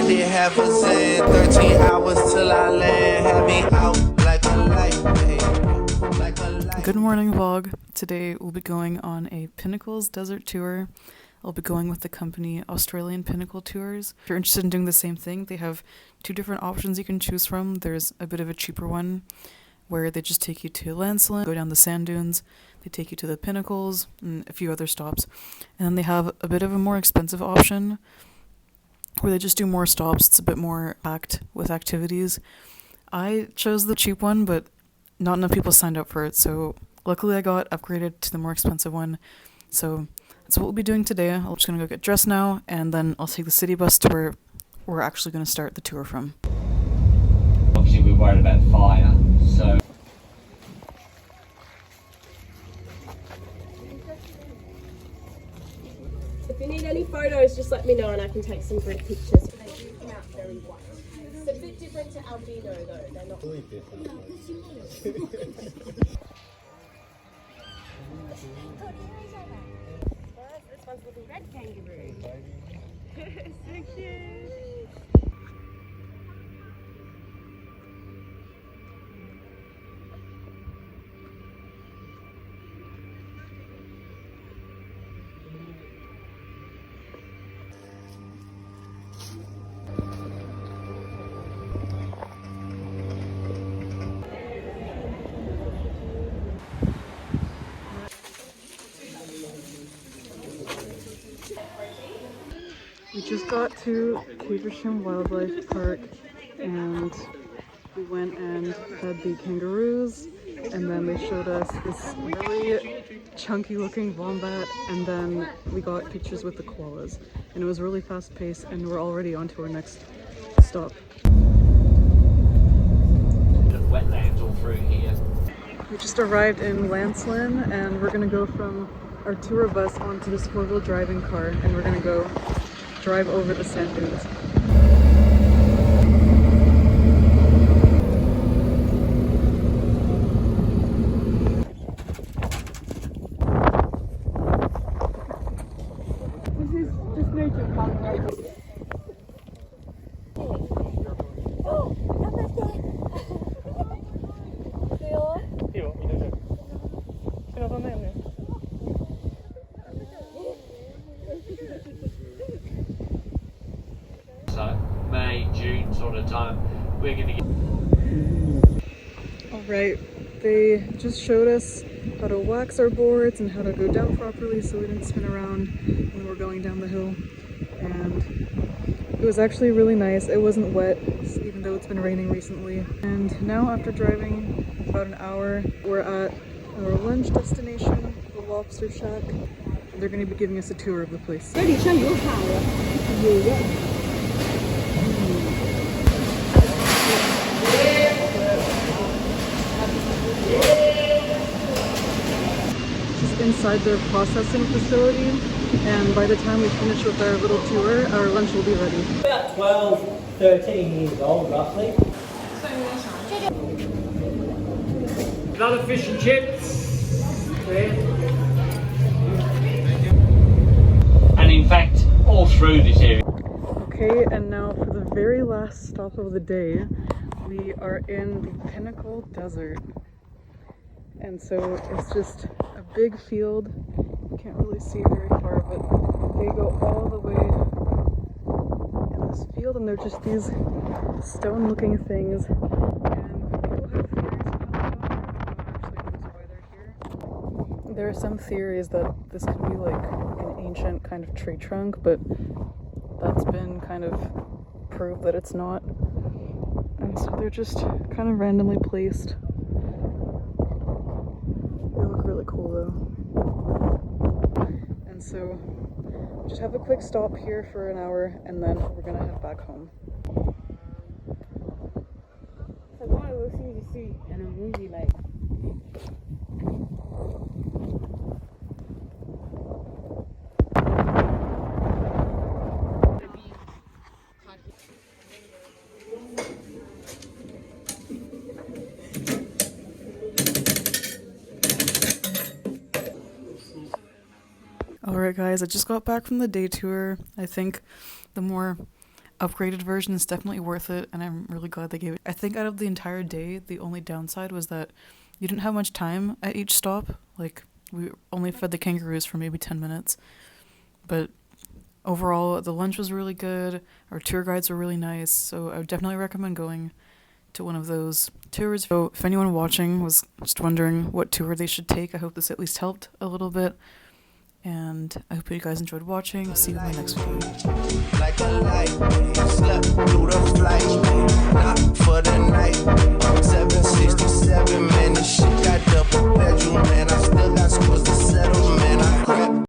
did half a cent, 13 hours till I land, had me out like a light, like a light. Good morning, vlog. Today we'll be going on a Pinnacle's desert tour. I'll be going with the company Australian Pinnacle Tours. If you're interested in doing the same thing, they have two different options you can choose from. There's a bit of a cheaper one where they just take you to Lancelin, go down the sand dunes, they take you to the Pinnacles and a few other stops. And then they have a bit of a more expensive option where they just do more stops. It's a bit more packed with activities. I chose the cheap one, but not enough people signed up for it, so luckily I got upgraded to the more expensive one. So that's what we'll be doing today. I'm just gonna go get dressed now, and then I'll take the city bus to where we're actually gonna start the tour from. Obviously we're worried about fire, so... If you need any photos, just let me know and I can take some great pictures. They do come out very white. It's a bit different to albino though, they're not really different. This one's a little red kangaroo. So cute. We just got to Caversham Wildlife Park and we went and fed the kangaroos, and then they showed us this really chunky looking wombat, and then we got pictures with the koalas, and it was really fast paced and we're already on to our next stop. Wetlands all through here. We just arrived in Lancelin and we're gonna go from our tour bus onto this four-wheel driving car, and we're gonna go drive over the sand dunes. So May, June sort of time, we're going to get... Alright, they just showed us how to wax our boards and how to go down properly so we didn't spin around when we were going down the hill. And it was actually really nice. It wasn't wet, even though it's been raining recently. And now after driving about an hour, we're at our lunch destination, the Lobster Shack. They're going to be giving us a tour of the place. Just inside their processing facility, and by the time we finish with our little tour, our lunch will be ready. About 12, 13 years old, roughly. Another fish and chips. There. And in fact, all through this area. Okay, and now for the very last stop of the day, we are in the Pinnacle Desert. And so it's just a big field. You can't really see very far, but they go all the way in this field, and they're just these stone-looking things. And people have theories about them. No one actually knows why they're here. There are some theories that this could be like an ancient kind of tree trunk, but that's been kind of proved that it's not. And so they're just kind of randomly placed. They look really cool though. And so just have a quick stop here for an hour, and then we're gonna head back home. So why we'll see in a movie like Alright guys, I just got back from the day tour. I think the more upgraded version is definitely worth it, and I'm really glad they gave it. I think out of the entire day, the only downside was that you didn't have much time at each stop. Like, we only fed the kangaroos for maybe 10 minutes. But overall, the lunch was really good. Our tour guides were really nice, so I would definitely recommend going to one of those tours. So if anyone watching was just wondering what tour they should take, I hope this at least helped a little bit. And I hope you guys enjoyed watching. See you in my next video. Like a light,